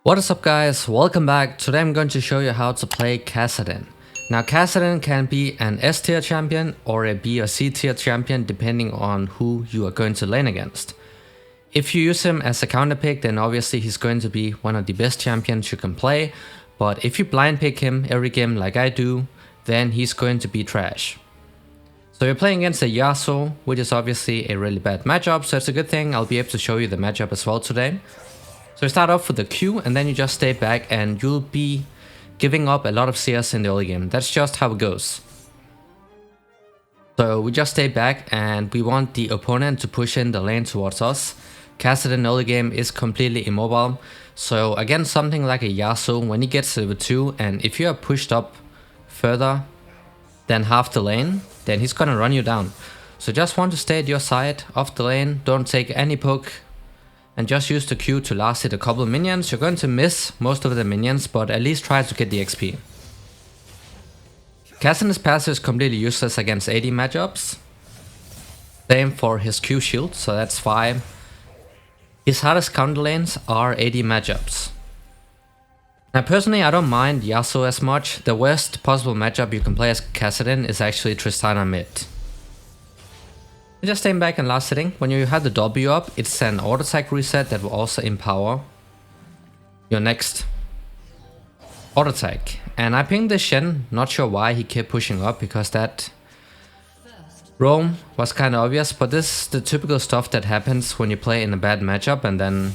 What is up guys, welcome back. Today I'm going to show you how to play Kassadin. Now Kassadin can be an S tier champion or a B or C tier champion depending on who you are going to lane against. If you use him as a counter pick, then obviously he's going to be one of the best champions you can play, but if you blind pick him every game like I do, then he's going to be trash. So you're playing against a Yeagerlol, which is obviously a really bad matchup, so it's a good thing I'll be able to show you the matchup as well today. So you start off with the Q and then you just stay back and you'll be giving up a lot of CS in the early game. That's just how it goes. So we just stay back and we want the opponent to push in the lane towards us. Kassadin early game is completely immobile. So against something like a Yeagerlol, when he gets to level 2 and if you are pushed up further than half the lane, then he's gonna run you down. So just want to stay at your side of the lane, don't take any poke. And just use the Q to last hit a couple of minions. You're going to miss most of the minions, but at least try to get the XP. Kassadin's passive is completely useless against AD matchups. Same for his Q shield, so that's fine. His hardest counter lanes are AD matchups. Now personally I don't mind Yeagerlol as much. The worst possible matchup you can play as Kassadin is actually Tristana mid. Just staying back and last hitting. When you have the W up, it's an auto attack reset that will also empower your next auto attack. And I pinged the Shen, not sure why he kept pushing up, because that roam was kind of obvious, but this is the typical stuff that happens when you play in a bad matchup and then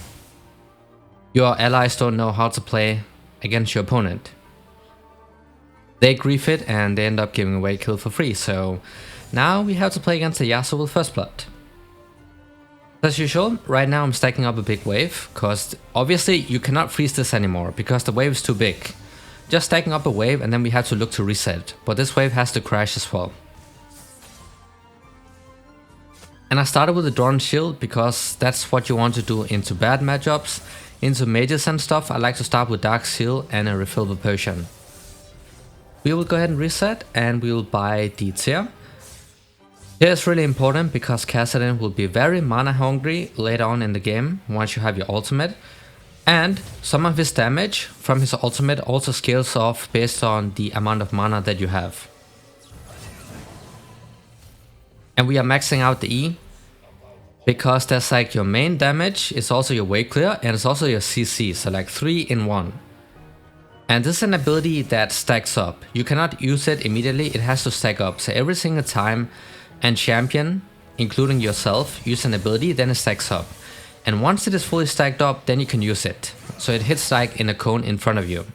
your allies don't know how to play against your opponent. They grief it and they end up giving away kill for free, so now we have to play against a Yeagerlol with first blood. As usual, right now I'm stacking up a big wave, because obviously you cannot freeze this anymore, because the wave is too big. Just stacking up a wave and then we have to look to reset, but this wave has to crash as well. And I started with the Drawn Shield, because that's what you want to do into bad matchups. Into mages and stuff, I like to start with Dark Seal and a refillable potion. We will go ahead and reset, and we will buy the tier. Here is really important because Kassadin will be very mana hungry later on in the game once you have your ultimate, and some of his damage from his ultimate also scales off based on the amount of mana that you have. And we are maxing out the E because that's like your main damage, it's also your wave clear, and it's also your CC, so like 3 in 1. And this is an ability that stacks up. You cannot use it immediately, it has to stack up, so every single time and champion, including yourself, use an ability, then it stacks up. And once it is fully stacked up, then you can use it. So it hits like in a cone in front of you.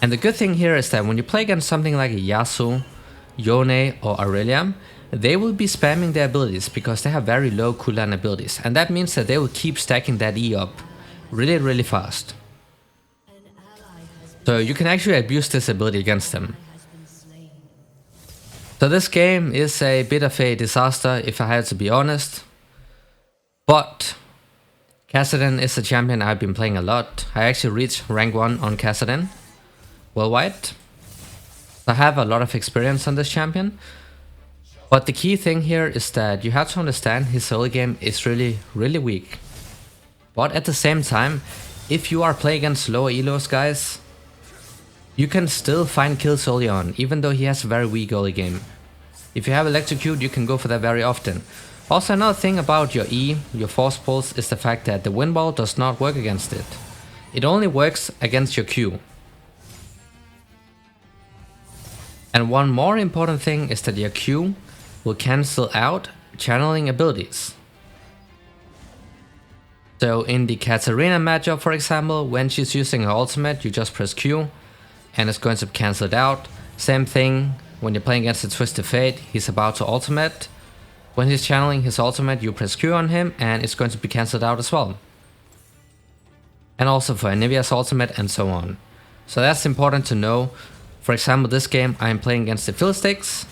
And the good thing here is that when you play against something like a Yeagerlol, Yone or Aurelium, they will be spamming their abilities because they have very low cooldown abilities. And that means that they will keep stacking that E up really fast. So you can actually abuse this ability against them. So this game is a bit of a disaster if I had to be honest, but Kassadin is a champion I've been playing a lot. I actually reached rank 1 on Kassadin worldwide. I have a lot of experience on this champion, but the key thing here is that you have to understand his early game is really weak. But at the same time, if you are playing against lower elos guys, you can still find kills early on, even though he has a very weak early game. If you have electrocute, you can go for that very often. Also another thing about your E, your force pulse, is the fact that the wind wall does not work against it. It only works against your Q. And one more important thing is that your Q will cancel out channeling abilities. So in the Katarina matchup for example, when she's using her ultimate, you just press Q and it's going to be cancelled out. Same thing when you're playing against the Twisted Fate, he's about to ultimate. When he's channeling his ultimate, you press Q on him and it's going to be cancelled out as well. And also for Anivia's ultimate and so on. So that's important to know. For example, this game I'm playing against the Fiddlesticks,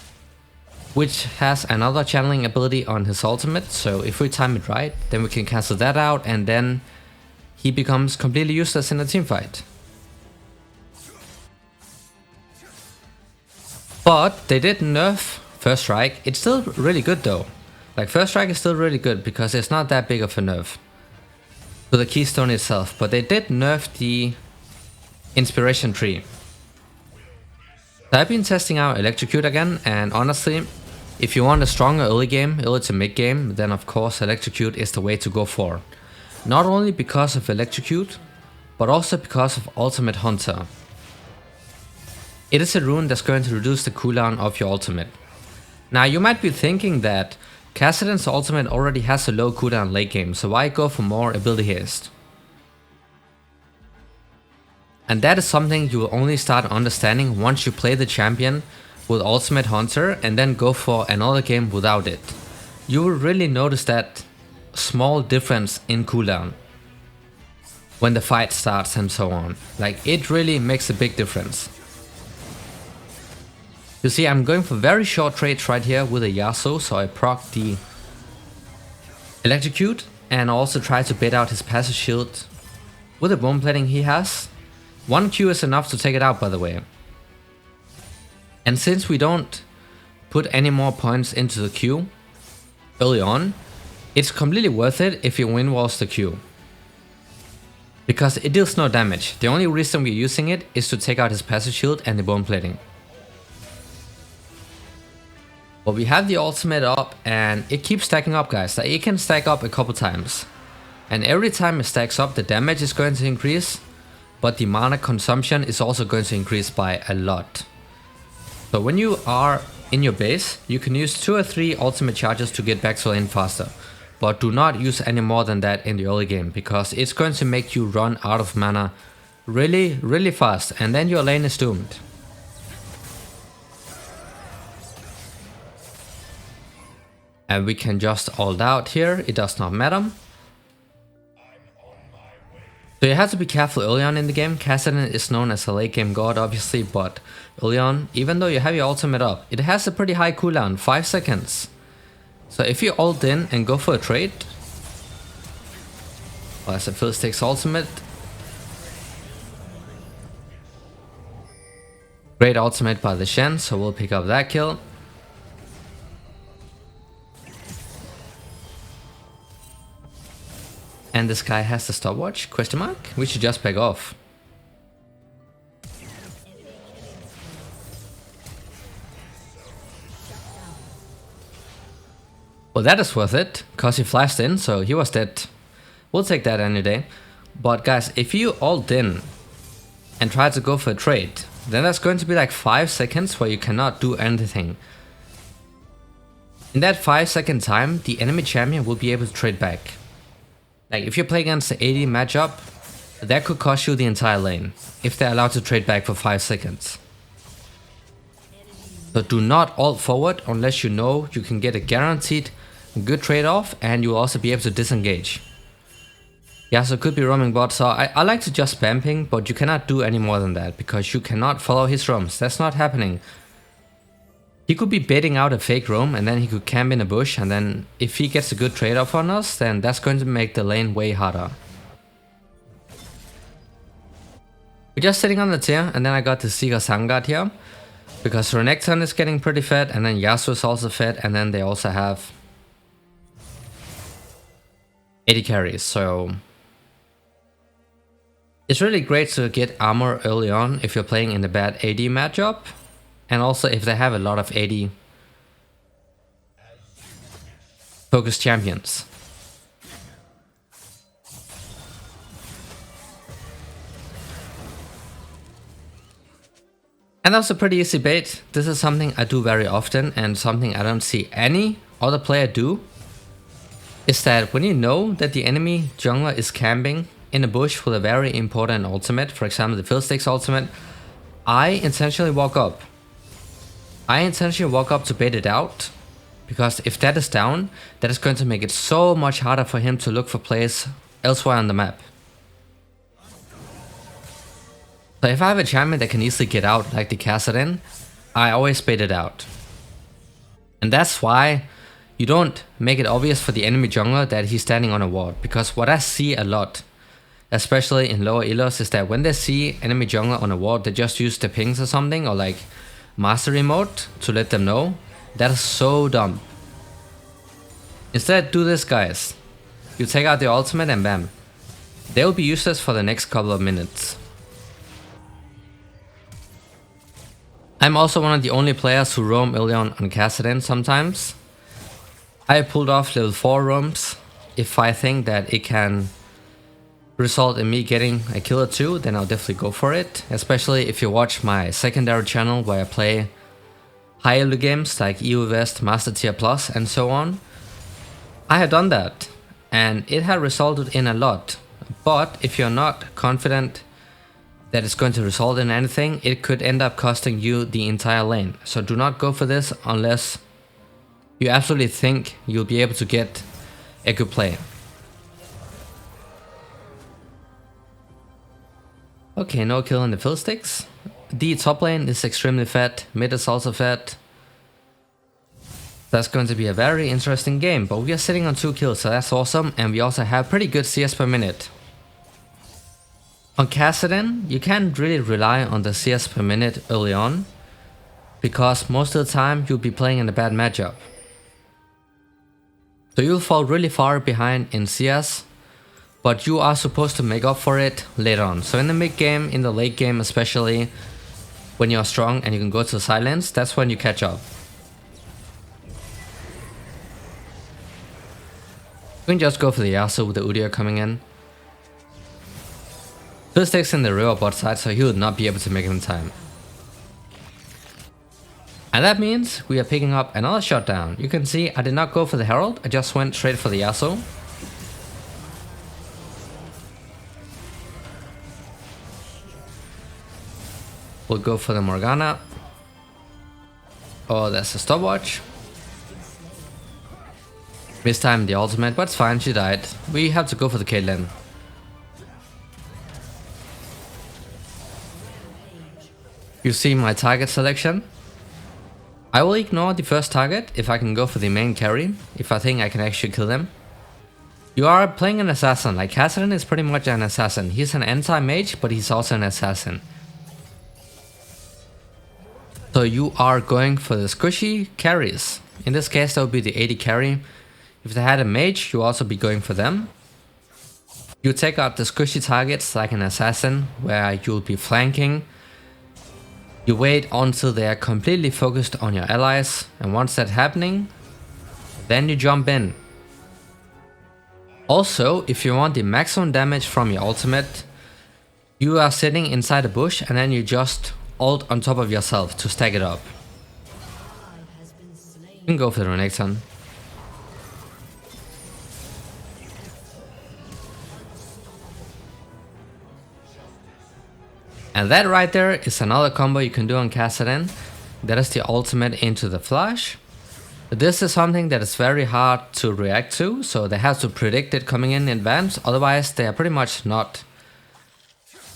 which has another channeling ability on his ultimate, so if we time it right, then we can cancel that out and then he becomes completely useless in a team fight. But they did nerf First Strike. It's still really good though. Like First Strike is still really good because it's not that big of a nerf. to the keystone itself, but they did nerf the inspiration tree. So I've been testing out Electrocute again, and honestly, if you want a stronger early game, early to mid game, then of course Electrocute is the way to go for. Not only because of Electrocute, but also because of Ultimate Hunter. It is a rune that's going to reduce the cooldown of your ultimate. Now you might be thinking that Kassadin's ultimate already has a low cooldown late game, so why go for more ability haste? And that is something you will only start understanding once you play the champion with Ultimate Hunter and then go for another game without it. You will really notice that small difference in cooldown when the fight starts and so on. Like, it really makes a big difference. You see, I'm going for very short trades right here with a Yasuo, so I proc the Electrocute and also try to bait out his passive shield with the bone plating he has. 1 Q is enough to take it out, by the way. And since we don't put any more points into the Q early on, it's completely worth it if you win walls the Q. Because it deals no damage. The only reason we're using it is to take out his passive shield and the bone plating. But we have the ultimate up and it keeps stacking up, guys. Like, it can stack up a couple times. And every time it stacks up, the damage is going to increase. But the mana consumption is also going to increase by a lot. So when you are in your base, you can use 2 or 3 ultimate charges to get back to lane faster. But do not use any more than that in the early game, because it's going to make you run out of mana really fast, and then your lane is doomed. And we can just ult out here, it does not matter. So you have to be careful early on in the game. Kassadin is known as a late game god obviously, but early on, even though you have your ultimate up, it has a pretty high cooldown, 5 seconds. So if you ult in and go for a trade, well, as a first takes ultimate, great ultimate by the Shen, so we'll pick up that kill. And this guy has the stopwatch, question mark? We should just back off. Well, that is worth it, cause he flashed in, so he was dead. We'll take that any day. But guys, if you ult in and try to go for a trade, then that's going to be like 5 seconds where you cannot do anything. In that 5-second time, the enemy champion will be able to trade back. Like, if you play against the AD matchup, that could cost you the entire lane, if they're allowed to trade back for 5 seconds. So do not ult forward unless you know you can get a guaranteed good trade off, and you'll also be able to disengage. Yeah, so could be roaming bot, so I like to just spam ping, but you cannot do any more than that, because you cannot follow his roams, that's not happening. He could be baiting out a fake roam and then he could camp in a bush, and then if he gets a good trade off on us, then that's going to make the lane way harder. We're just sitting on the tier, and then I got the Seeker Sangard here, because Renekton is getting pretty fed, and then Yasuo is also fed, and then they also have 80 carries, so it's really great to get armor early on if you're playing in a bad AD matchup. And also if they have a lot of AD focused champions. And that's a pretty easy bait. This is something I do very often, and something I don't see any other player do. Is that when you know that the enemy jungler is camping in a bush with a very important ultimate, for example the Fiddlesticks ultimate, I intentionally walk up. I intentionally walk up to bait it out, because if that is down, that is going to make it so much harder for him to look for plays elsewhere on the map. So if I have a champion that can easily get out, like the Kassadin, I always bait it out. And that's why you don't make it obvious for the enemy jungler that he's standing on a ward, because what I see a lot, especially in lower elos, is that when they see enemy jungler on a ward, they just use the pings or something, or like mastery mode to let them know. That is so dumb. Instead, do this, guys. You take out the ultimate and bam. They will be useless for the next couple of minutes. I'm also one of the only players who roam early on Kassadin sometimes. I pulled off level 4 roams. If I think that it can result in me getting a kill or two, then I'll definitely go for it. Especially if you watch my secondary channel where I play high elo games like EU West, Master Tier Plus and so on. I have done that and it had resulted in a lot. But if you're not confident that it's going to result in anything, it could end up costing you the entire lane. So do not go for this unless you absolutely think you'll be able to get a good play. Okay, no kill on the Fiddlesticks. The top lane is extremely fat, mid is also fat. That's going to be a very interesting game, but we are sitting on 2 kills, so that's awesome, and we also have pretty good CS per minute. On Kassadin, you can't really rely on the CS per minute early on, because most of the time you'll be playing in a bad matchup. So you'll fall really far behind in CS, but you are supposed to make up for it later on. So in the mid game, in the late game especially, when you're strong and you can go to silence, that's when you catch up. You can just go for the Yasuo with the Udyr coming in. Fiddlesticks in the river bot side, so he would not be able to make it in time. And that means we are picking up another shutdown. You can see I did not go for the Herald, I just went straight for the Yasuo. We'll go for the Morgana. Oh, that's a stopwatch. Mistimed the ultimate, but it's fine, she died. We have to go for the Caitlyn. You see my target selection? I will ignore the first target if I can go for the main carry, if I think I can actually kill them. You are playing an assassin, like Kassadin is pretty much an assassin. He's an anti-mage, but he's also an assassin. So you are going for the squishy carries. In this case that would be the 80 carry. If they had a mage, you'll also be going for them. You take out the squishy targets like an assassin, where you'll be flanking. You wait until they are completely focused on your allies, and once that's happening, then you jump in. Also, if you want the maximum damage from your ultimate, you are sitting inside a bush and then you just ult on top of yourself to stack it up. You can go for the Renekton. And that right there is another combo you can do on Kassadin. That is the ultimate into the flash. This is something that is very hard to react to, so they have to predict it coming in advance, otherwise they are pretty much not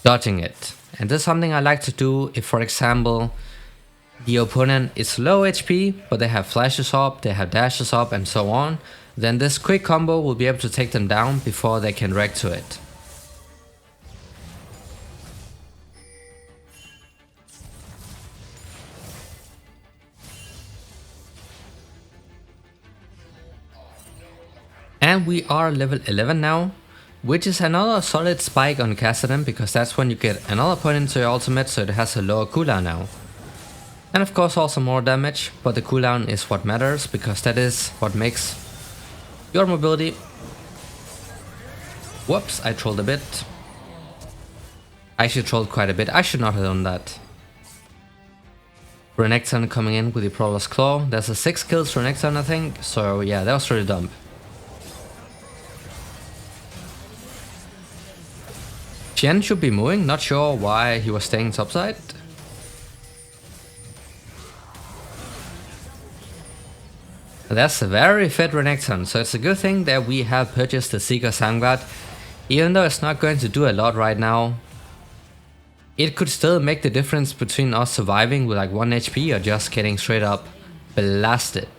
dodging it. And this is something I like to do if, for example, the opponent is low HP, but they have flashes up, they have dashes up and so on, then this quick combo will be able to take them down before they can react to it. And we are level 11 now, which is another solid spike on Kassadin, because that's when you get another point into your ultimate, so it has a lower cooldown now. And of course also more damage, but the cooldown is what matters, because that is what makes your mobility. Whoops, I trolled a bit. I actually trolled quite a bit, I should not have done that. Renekton coming in with the Prowler's Claw, there's a 6 kills Renekton I think, so yeah, that was really dumb. Chen should be moving, not sure why he was staying topside. That's a very fit Renekton, so it's a good thing that we have purchased the Seeker Samguard. Even though it's not going to do a lot right now, it could still make the difference between us surviving with like 1 HP or just getting straight up blasted.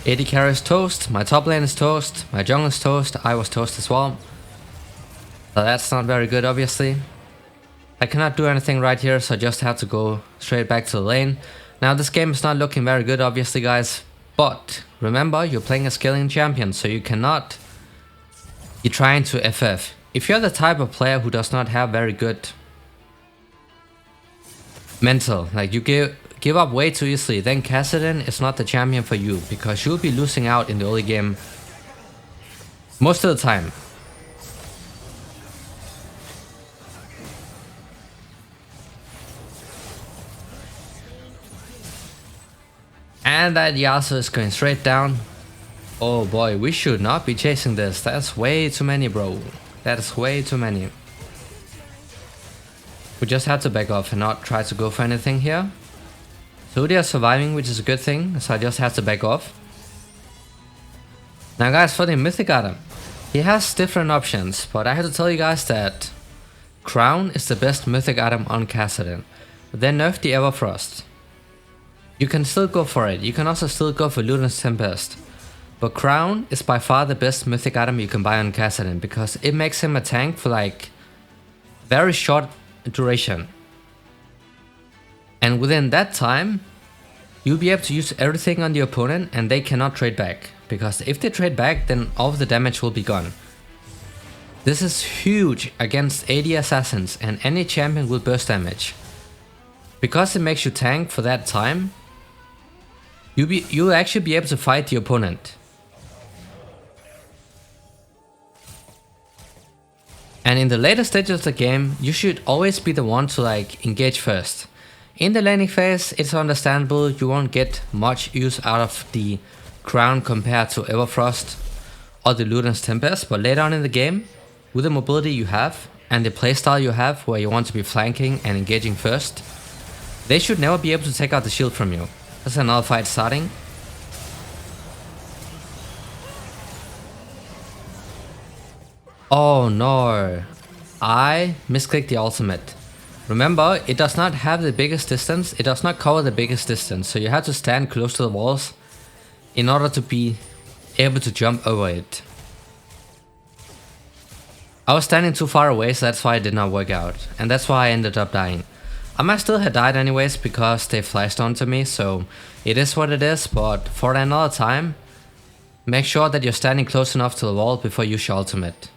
AD carry is toast, my top lane is toast, my jungle is toast, I was toast as well. So that's not very good obviously. I cannot do anything right here, so I just have to go straight back to the lane. Now this game is not looking very good obviously guys, But remember, you're playing a scaling champion, so you cannot be trying to FF. If you're the type of player who does not have very good mental, like you give up way too easily, then Kassadin is not the champion for you, because you'll be losing out in the early game most of the time. And that Yasuo is going straight down. Oh boy, we should not be chasing this. That's way too many, bro. That is way too many. We just had to back off and not try to go for anything here. So they are surviving, which is a good thing, so I just had to back off. Now guys, for the Mythic item, he has different options, but I have to tell you guys that Crown is the best Mythic item on Kassadin. They nerfed the Everfrost. You can still go for it, you can also still go for Luden's Tempest. But Crown is by far the best Mythic item you can buy on Kassadin, because it makes him a tank for like very short duration. And within that time, you'll be able to use everything on the opponent and they cannot trade back. Because if they trade back, then all of the damage will be gone. This is huge against AD assassins, and any champion will burst damage. Because it makes you tank for that time, you'll actually be able to fight the opponent. And in the later stages of the game, you should always be the one to like engage first. In the laning phase, it's understandable you won't get much use out of the Crown compared to Everfrost or the Luden's Tempest, but later on in the game, with the mobility you have and the playstyle you have where you want to be flanking and engaging first, they should never be able to take out the shield from you. There's another fight starting. Oh no, I misclicked the ultimate. Remember, it does not have the biggest distance, it does not cover the biggest distance, so you have to stand close to the walls in order to be able to jump over it. I was standing too far away, so that's why it did not work out, and that's why I ended up dying. I might still have died anyways because they flashed onto me, so it is what it is, but for another time, make sure that you're standing close enough to the wall before you use your ultimate.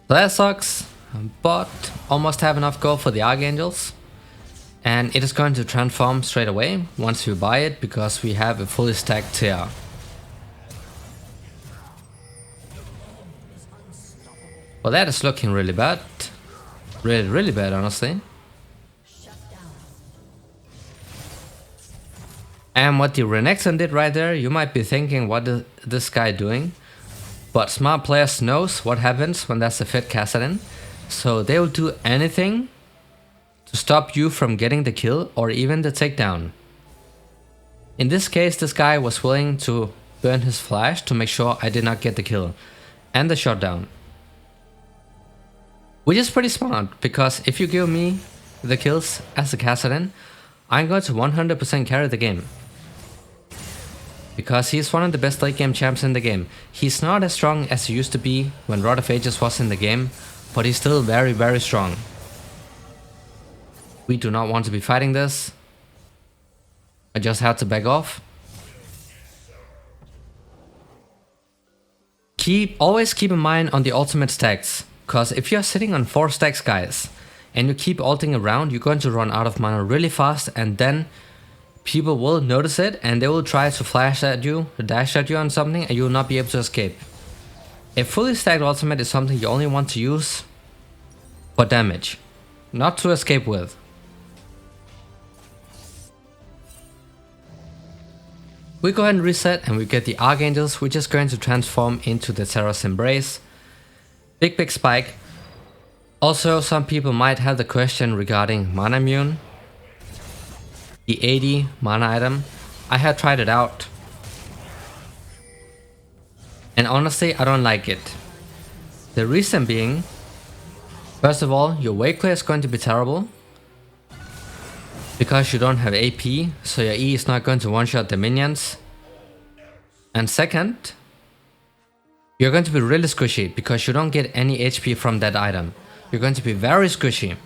So that sucks, but almost have enough gold for the Archangels. And it is going to transform straight away once we buy it, because we have a fully stacked tier. Well, that is looking really bad. Really bad, honestly. And what the Renekton did right there, you might be thinking, what is this guy doing? But smart players knows what happens when there's a fit Kassadin, so they will do anything to stop you from getting the kill or even the takedown. In this case, this guy was willing to burn his flash to make sure I did not get the kill and the shutdown. Which is pretty smart, because if you give me the kills as a Kassadin, I'm going to 100% carry the game. Because he's one of the best late game champs in the game. He's not as strong as he used to be when Rod of Ages was in the game, but he's still very strong. We do not want to be fighting this. I just had to back off. Always keep in mind on the ultimate stacks, because if you're sitting on 4 stacks, guys, and you keep ulting around, you're going to run out of mana really fast, and then people will notice it and they will try to flash at you, dash at you on something, and you will not be able to escape. A fully stacked ultimate is something you only want to use for damage, not to escape with. We go ahead and reset and we get the Archangels, which is going to transform into the Terra's Embrace. Big spike. Also, some people might have the question regarding Mana Immune. The 80 mana item. I have tried it out. And honestly, I don't like it. The reason being, first of all, your wave clear is going to be terrible. Because you don't have AP, so your E is not going to one-shot the minions. And second, you're going to be really squishy because you don't get any HP from that item. You're going to be very squishy.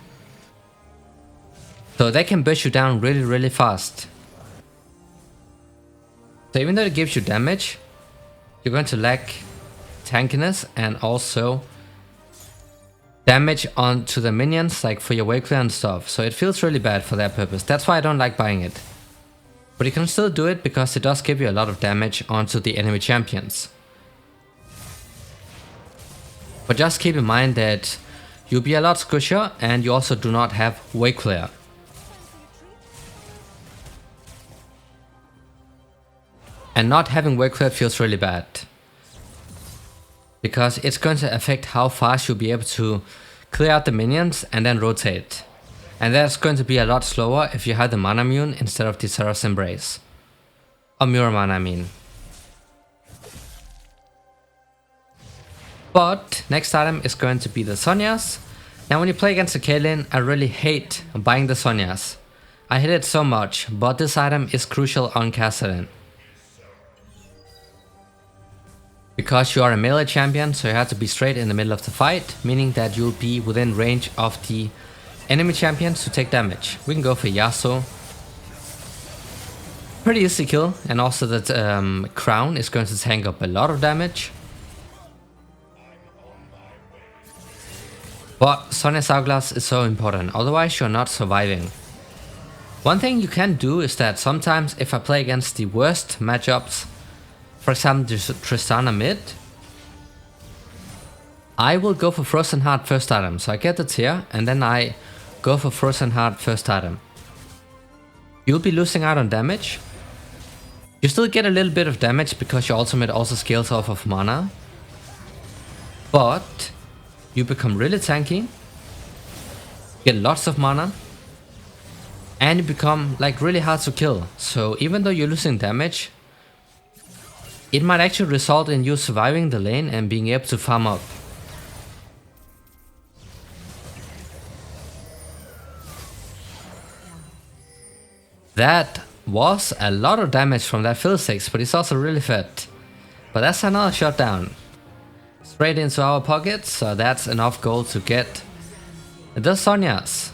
So they can burst you down really fast. So even though it gives you damage, you're going to lack tankiness and also damage onto the minions, like for your wave clear and stuff. So it feels really bad for that purpose. That's why I don't like buying it. But you can still do it because it does give you a lot of damage onto the enemy champions. But just keep in mind that you'll be a lot squishier and you also do not have wave clear. And not having wave clear feels really bad. Because it's going to affect how fast you'll be able to clear out the minions and then rotate. And that's going to be a lot slower if you have the Mana Mune instead of the Seraph Embrace. Or Mirror Mana, I mean. But next item is going to be the Zhonya's. Now when you play against the Caitlyn, I really hate buying the Zhonya's. I hate it so much, but this item is crucial on Kassadin. Because you are a melee champion, so you have to be straight in the middle of the fight, meaning that you'll be within range of the enemy champions to take damage. We can go for Yasuo. Pretty easy kill, and also that crown is going to tank up a lot of damage. But Zhonya's Hourglass is so important, otherwise you're not surviving. One thing you can do is that sometimes if I play against the worst matchups, for example Tristana mid, I will go for Frozen Heart first item. So I get the tier and then I go for Frozen Heart first item. You'll be losing out on damage. You still get a little bit of damage because your ultimate also scales off of mana. But you become really tanky, get lots of mana, and you become like really hard to kill. So even though you're losing damage, it might actually result in you surviving the lane and being able to farm up. That was a lot of damage from that Fiddlesticks, but it's also really fat. But that's another shutdown. Straight into our pockets, so that's enough gold to get the Zhonya's.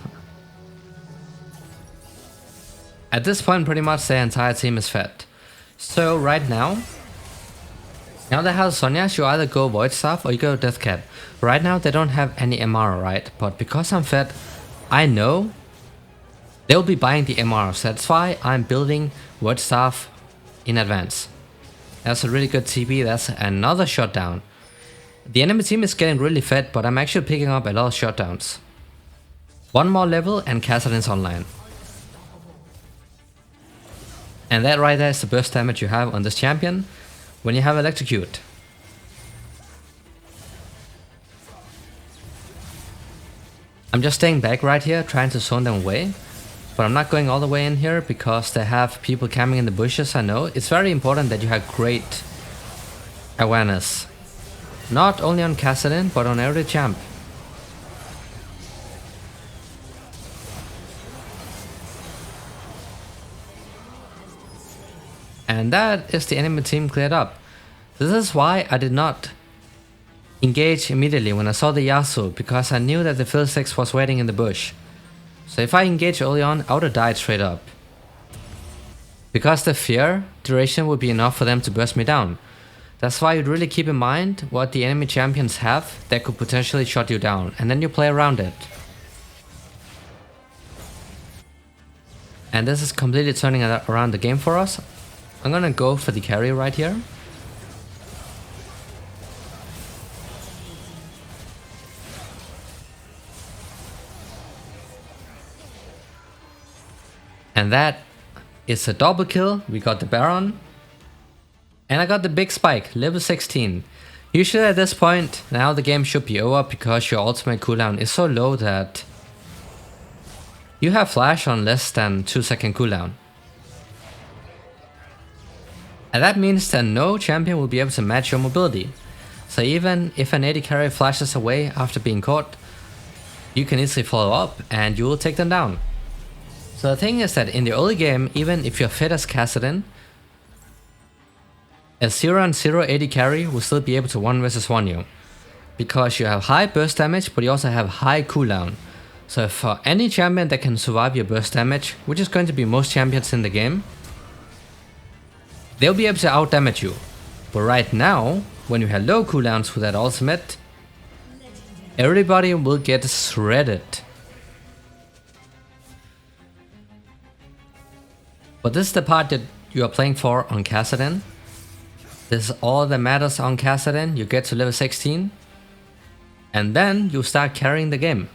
At this point pretty much the entire team is fed. So right now they have Zhonya's, you either go Void Staff or you go Death Cap. Right now they don't have any MR, right? But because I'm fed, I know they'll be buying the MR, so that's why I'm building Void Staff in advance. That's a really good TP, that's another shutdown. The enemy team is getting really fed, but I'm actually picking up a lot of shutdowns. One more level and Kassadin's online. And that right there is the burst damage you have on this champion when you have Electrocute. I'm just staying back right here, trying to zone them away. But I'm not going all the way in here because they have people camping in the bushes, I know. It's very important that you have great awareness. Not only on Kassadin, but on every champ. And that is the enemy team cleared up. This is why I did not engage immediately when I saw the Yasuo, because I knew that the Fiddlesticks was waiting in the bush. So if I engaged early on, I would have died straight up. Because the fear duration would be enough for them to burst me down. That's why you'd really keep in mind what the enemy champions have that could potentially shut you down, and then you play around it. And this is completely turning around the game for us. I'm gonna go for the carry right here. And that is a double kill. We got the Baron. And I got the big spike, level 16. Usually at this point, now the game should be over because your ultimate cooldown is so low that you have flash on less than 2-second cooldown. And that means that no champion will be able to match your mobility. So even if an AD carry flashes away after being caught, you can easily follow up and you will take them down. So the thing is that in the early game, even if you're fit as Kassadin, a 0-0 AD carry will still be able to 1 versus 1 you. Because you have high burst damage, but you also have high cooldown. So for any champion that can survive your burst damage, which is going to be most champions in the game, they'll be able to out damage you. But right now, when you have low cooldowns with that ultimate, everybody will get shredded. But this is the part that you are playing for on Kassadin. This is all that matters on Kassadin. You get to level 16 and then you start carrying the game.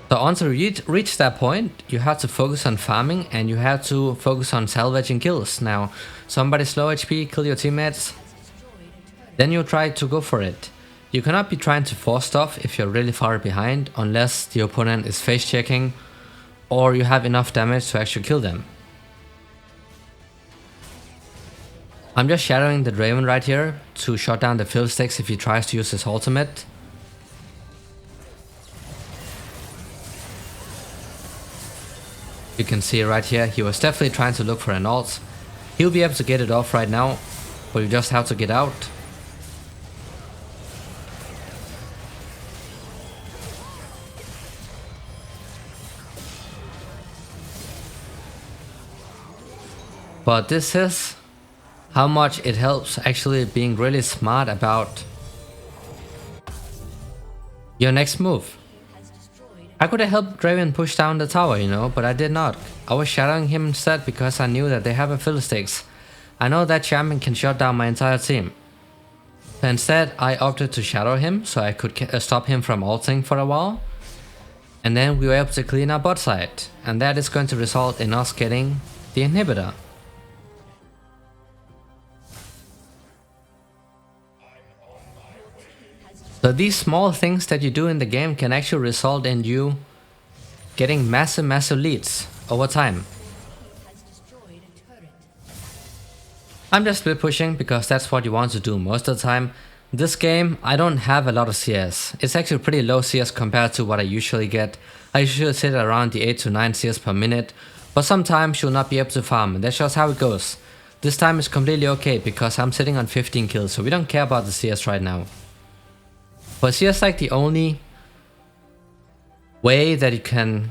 So once you reach that point, you have to focus on farming and you have to focus on salvaging kills. Now, somebody's low HP, kill your teammates, then you try to go for it. You cannot be trying to force stuff if you're really far behind unless the opponent is face checking or you have enough damage to actually kill them. I'm just shadowing the Draven right here to shut down the Fiddlesticks if he tries to use his ultimate. You can see right here, he was definitely trying to look for an ult. He'll be able to get it off right now, but you just have to get out. But this is how much it helps actually being really smart about your next move. I could have helped Draven push down the tower, you know, but I did not. I was shadowing him instead because I knew that they have a Fiddlesticks. I know that champion can shut down my entire team. So instead, I opted to shadow him so I could stop him from ulting for a while. And then we were able to clean our bot side. And that is going to result in us getting the inhibitor. So these small things that you do in the game can actually result in you getting massive leads over time. I'm just split pushing because that's what you want to do most of the time. This game, I don't have a lot of CS. It's actually pretty low CS compared to what I usually get. I usually sit around the 8 to 9 CS per minute, but sometimes you'll not be able to farm, and that's just how it goes. This time is completely okay because I'm sitting on 15 kills, so we don't care about the CS right now. But CS is like the only way that you can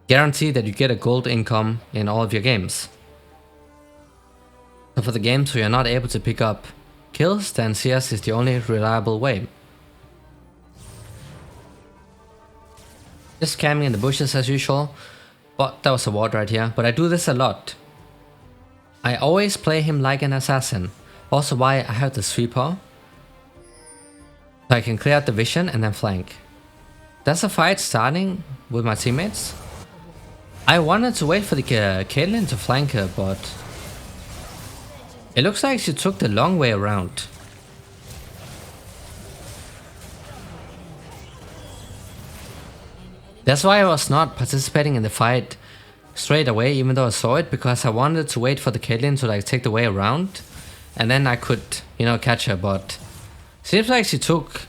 guarantee that you get a gold income in all of your games. So for the games where you're not able to pick up kills, then CS is the only reliable way. Just camping in the bushes as usual. But that was a ward right here, but I do this a lot. I always play him like an assassin. Also why I have the sweeper. So I can clear out the vision and then flank. There's a fight starting with my teammates. I wanted to wait for the Caitlyn to flank her, but it looks like she took the long way around. That's why I was not participating in the fight straight away, even though I saw it, because I wanted to wait for the Caitlyn to like take the way around, and then I could, you know, catch her, but seems like she took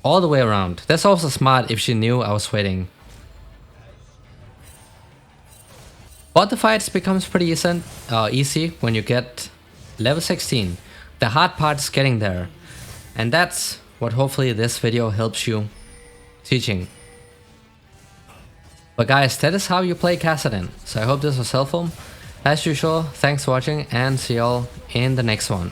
all the way around. That's also smart if she knew I was waiting. But the fight becomes pretty easy when you get level 16. The hard part is getting there. And that's what hopefully this video helps you teaching. But guys, that is how you play Kassadin. So I hope this was helpful. As usual, thanks for watching and see y'all in the next one.